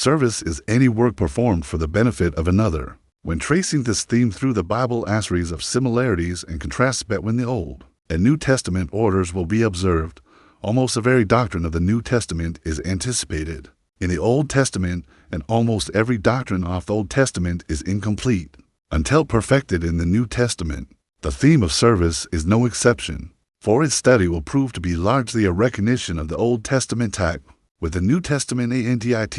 Service is any work performed for the benefit of another. When tracing this theme through the Bible, a series of similarities and contrasts between the Old and New Testament orders will be observed. Almost the very doctrine of the New Testament is anticipated in the Old Testament, and almost every doctrine of the Old Testament is incomplete until perfected in the New Testament. The theme of service is no exception, for its study will prove to be largely a recognition of the Old Testament type, with the New Testament antitype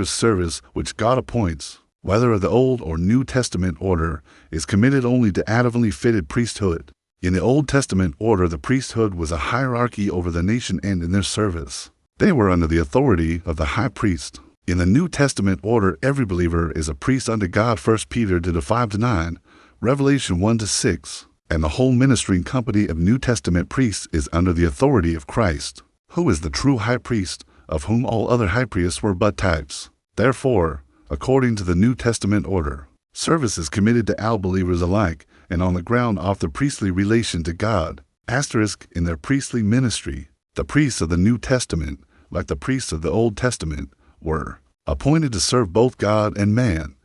service which God appoints, whether of the Old or New Testament order, is committed only to adequately fitted priesthood. In the Old Testament order, the priesthood was a hierarchy over the nation, and in their service, they were under the authority of the high priest. In the New Testament order, every believer is a priest unto God, 1 Peter 5-9, Revelation 1-6, and the whole ministering company of New Testament priests is under the authority of Christ, who is the true high priest, of whom all other high priests were but types. Therefore, according to the New Testament order, service is committed to all believers alike, and on the ground of the priestly relation to God, in their priestly ministry. The priests of the New Testament, like the priests of the Old Testament, were appointed to serve both God and man.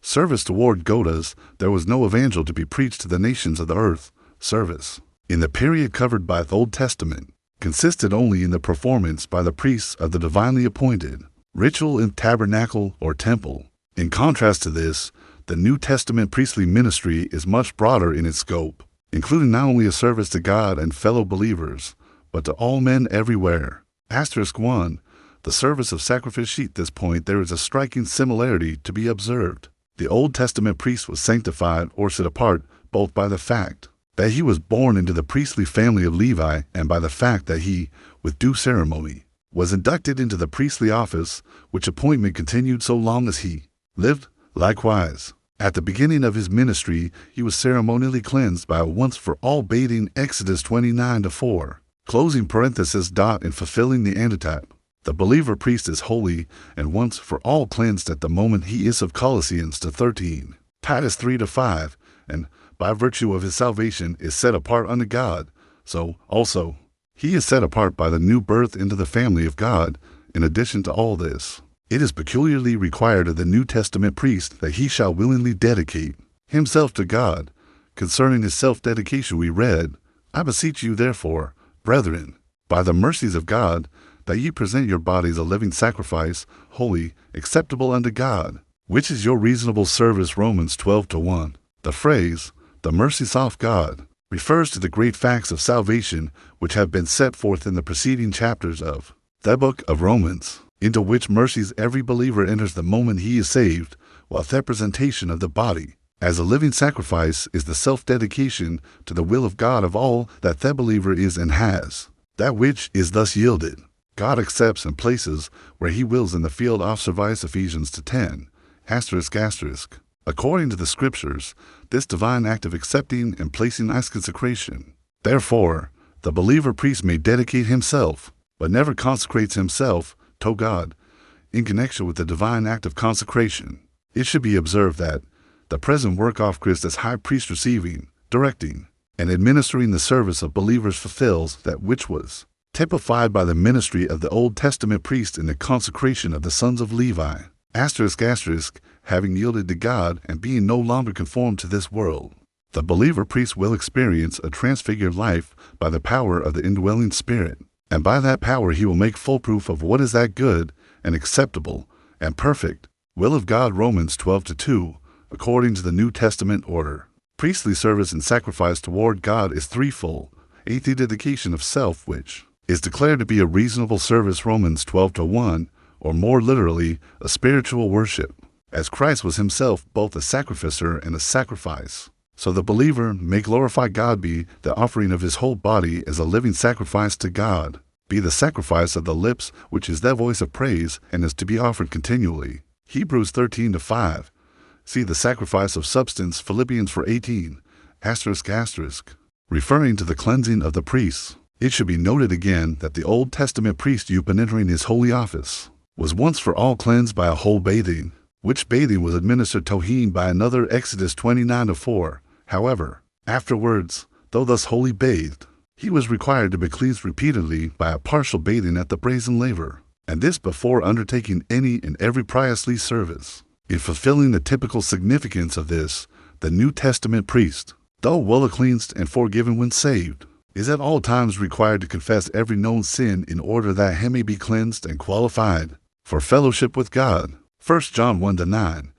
Service toward Godas, there was no evangel to be preached to the nations of the earth. Service, in the period covered by the Old Testament, consisted only in the performance by the priests of the divinely appointed ritual in tabernacle or temple. In contrast to this, the New Testament priestly ministry is much broader in its scope, including not only a service to God and fellow believers, but to all men everywhere. 1. The service of sacrifice. At this point, there is a striking similarity to be observed. The Old Testament priest was sanctified or set apart both by the fact that he was born into the priestly family of Levi and by the fact that he, with due ceremony, was inducted into the priestly office, which appointment continued so long as he lived. Likewise, at the beginning of his ministry, he was ceremonially cleansed by a once-for-all bathing, Exodus 29-4, closing parenthesis. In fulfilling the antitype, the believer priest is holy and once for all cleansed at the moment he is of Colossians 13, Titus 3-5, and by virtue of his salvation is set apart unto God. So also he is set apart by the new birth into the family of God. In addition to all this, it is peculiarly required of the New Testament priest that he shall willingly dedicate himself to God. Concerning his self-dedication we read, I beseech you therefore, brethren, by the mercies of God, that ye present your bodies a living sacrifice, holy, acceptable unto God, which is your reasonable service. Romans 12-1. The phrase, the mercies of God, refers to the great facts of salvation which have been set forth in the preceding chapters of the book of Romans, into which mercies every believer enters the moment he is saved, while the presentation of the body as a living sacrifice is the self-dedication to the will of God of all that the believer is and has. That which is thus yielded, God accepts and places where he wills in the field of service. Ephesians 10. According to the Scriptures, this divine act of accepting and placing is consecration. Therefore, the believer priest may dedicate himself, but never consecrates himself to God. In connection with the divine act of consecration, it should be observed that the present work of Christ as high priest, receiving, directing, and administering the service of believers, fulfills that which was typified by the ministry of the Old Testament priest in the consecration of the sons of Levi. Having yielded to God and being no longer conformed to this world, the believer priest will experience a transfigured life by the power of the indwelling Spirit, and by that power he will make full proof of what is that good and acceptable and perfect will of God. Romans 12-2. According to the New Testament order, priestly service and sacrifice toward God is threefold: a dedication of self, which is declared to be a reasonable service. Romans 12-1, or more literally, a spiritual worship, as Christ was himself both a sacrificer and a sacrifice. So the believer may glorify God, be the offering of his whole body as a living sacrifice to God, be the sacrifice of the lips, which is that voice of praise and is to be offered continually. Hebrews 13-5. See the sacrifice of substance, Philippians 4:18, referring to the cleansing of the priests. It should be noted again that the Old Testament priest, upon entering his holy office, was once for all cleansed by a whole bathing, which bathing was administered to him by another. Exodus 29-4. However, afterwards, though thus wholly bathed, he was required to be cleansed repeatedly by a partial bathing at the brazen laver. and this before undertaking any and every priestly service. In fulfilling the typical significance of this, the New Testament priest, though well cleansed and forgiven when saved, is at all times required to confess every known sin in order that he may be cleansed and qualified for fellowship with God. 1 John 1-9,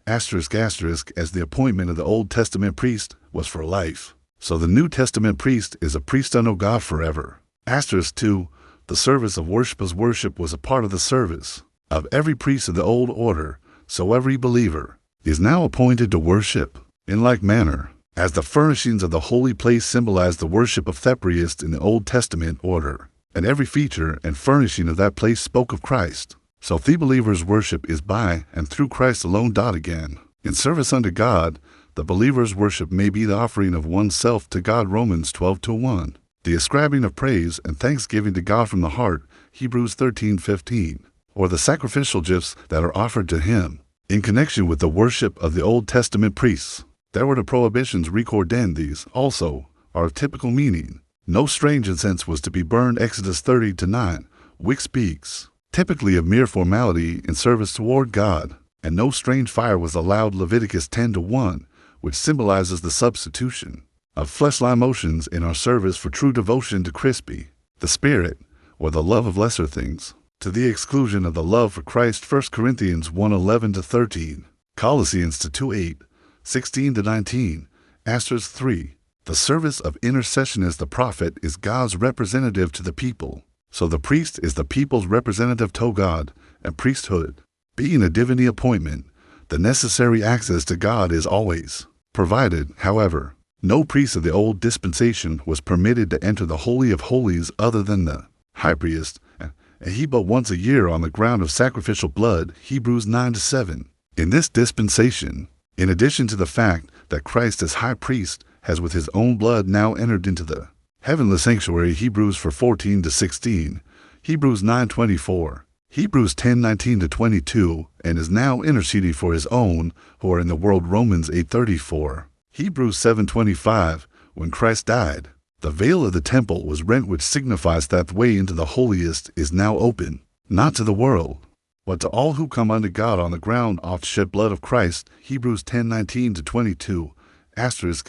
as the appointment of the Old Testament priest was for life, so the New Testament priest is a priest unto God forever. 2, the service of worship as worship was a part of the service of every priest of the old order, so every believer is now appointed to worship in like manner, as the furnishings of the holy place symbolize the worship of the priest in the Old Testament order, and every feature and furnishing of that place spoke of Christ. So the believer's worship is by and through Christ alone. Again, in service unto God, the believer's worship may be the offering of oneself to God, Romans 12:1, the ascribing of praise and thanksgiving to God from the heart, Hebrews 13:15, or the sacrificial gifts that are offered to Him. In connection with the worship of the Old Testament priests, there were the prohibitions recorded. These also are of typical meaning. No strange incense was to be burned, Exodus 30:9, which speaks typically of mere formality in service toward God, and no strange fire was allowed, Leviticus 10:1, which symbolizes the substitution of fleshly emotions in our service for true devotion to Crispy, the Spirit, or the love of lesser things, to the exclusion of the love for Christ. 1 Corinthians 1:11-13, Colossians 2:8, 16-19, 3. The service of intercession as the prophet is God's representative to the people. So the priest is the people's representative to God, and priesthood, being a divinity appointment, the necessary access to God is always provided. However, no priest of the old dispensation was permitted to enter the Holy of Holies other than the high priest, and he but once a year on the ground of sacrificial blood, Hebrews 9-7. In this dispensation, in addition to the fact that Christ as high priest has with his own blood now entered into the heavenly sanctuary, Hebrews 4:14-16, Hebrews 9:24, Hebrews 10:19-22, and is now interceding for his own who are in the world, Romans 8:34, Hebrews 7:25, when Christ died, the veil of the temple was rent, which signifies that the way into the holiest is now open, not to the world, but to all who come unto God on the ground of the shed blood of Christ, Hebrews 10:19-22,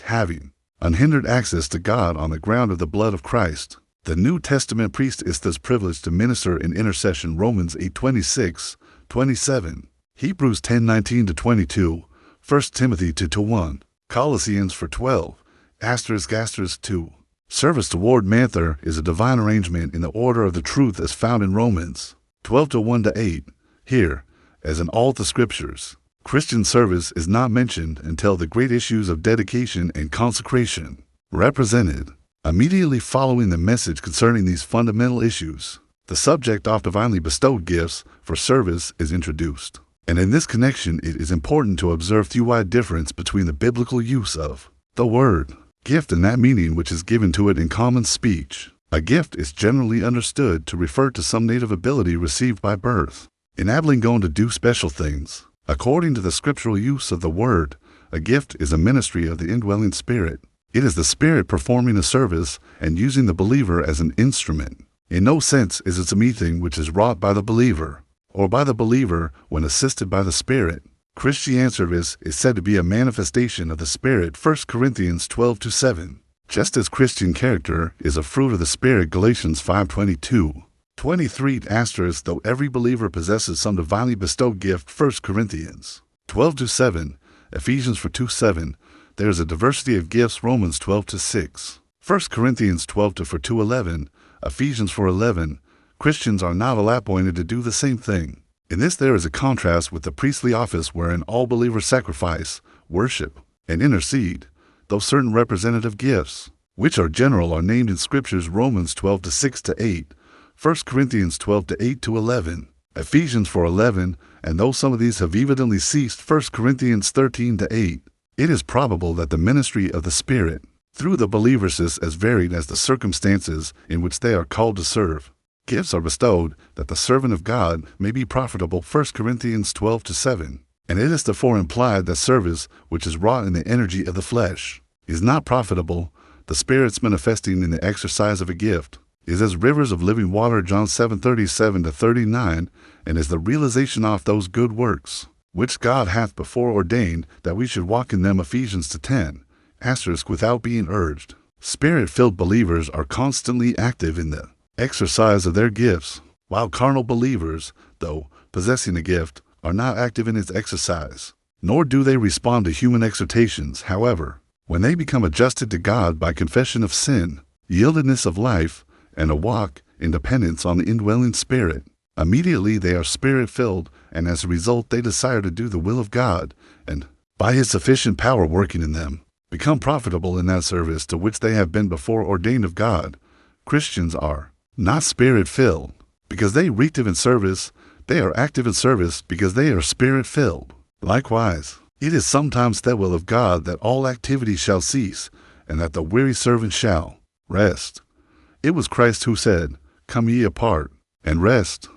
having unhindered access to God on the ground of the blood of Christ. The New Testament priest is thus privileged to minister in intercession, Romans 8:26-27, Hebrews 10:19-22, 1 Timothy 2:1, Colossians 4:12, *2. Service toward Mather is a divine arrangement in the order of the truth as found in Romans 12:1-8. Here, as in all the scriptures, Christian service is not mentioned until the great issues of dedication and consecration represented. Immediately following the message concerning these fundamental issues, the subject of divinely bestowed gifts for service is introduced. And in this connection, it is important to observe the wide difference between the biblical use of the word gift and that meaning which is given to it in common speech. A gift is generally understood to refer to some native ability received by birth, enabling one to do special things. According to the scriptural use of the word, a gift is a ministry of the indwelling Spirit. It is the Spirit performing a service and using the believer as an instrument. In no sense is it anything which is wrought by the believer, or by the believer when assisted by the Spirit. Christian service is said to be a manifestation of the Spirit, 1 Corinthians 12:7, just as Christian character is a fruit of the Spirit, Galatians 5:22-23, though every believer possesses some divinely bestowed gift, 1 Corinthians 12:7, Ephesians 4:2-7, there is a diversity of gifts, Romans 12:6, 1 Corinthians 12:4-11, Ephesians 4:11. Christians are not appointed to do the same thing. In this there is a contrast with the priestly office wherein all believers sacrifice, worship, and intercede, though certain representative gifts, which are general, are named in scriptures, Romans 12:6-8, 1 Corinthians 12:8-11, Ephesians 4:11, and though some of these have evidently ceased, 1 Corinthians 13:8, it is probable that the ministry of the Spirit through the believers is as varied as the circumstances in which they are called to serve. Gifts are bestowed that the servant of God may be profitable, 1 Corinthians 12:7, and it is therefore implied that service which is wrought in the energy of the flesh is not profitable, the Spirit's manifesting in the exercise of a gift. is as rivers of living water, John 7:37-39, and is the realization of those good works, which God hath before ordained that we should walk in them, Ephesians 10, without being urged. Spirit-filled believers are constantly active in the exercise of their gifts, while carnal believers, though possessing a gift, are not active in its exercise, nor do they respond to human exhortations. However, when they become adjusted to God by confession of sin, yieldedness of life, and a walk in dependence on the indwelling Spirit, immediately they are Spirit-filled, and as a result they desire to do the will of God, and, by His sufficient power working in them, become profitable in that service to which they have been before ordained of God. Christians are not Spirit-filled because they are active in service. They are active in service because they are Spirit-filled. Likewise, it is sometimes the will of God that all activity shall cease, and that the weary servant shall rest. It was Christ who said, "Come ye apart, and rest."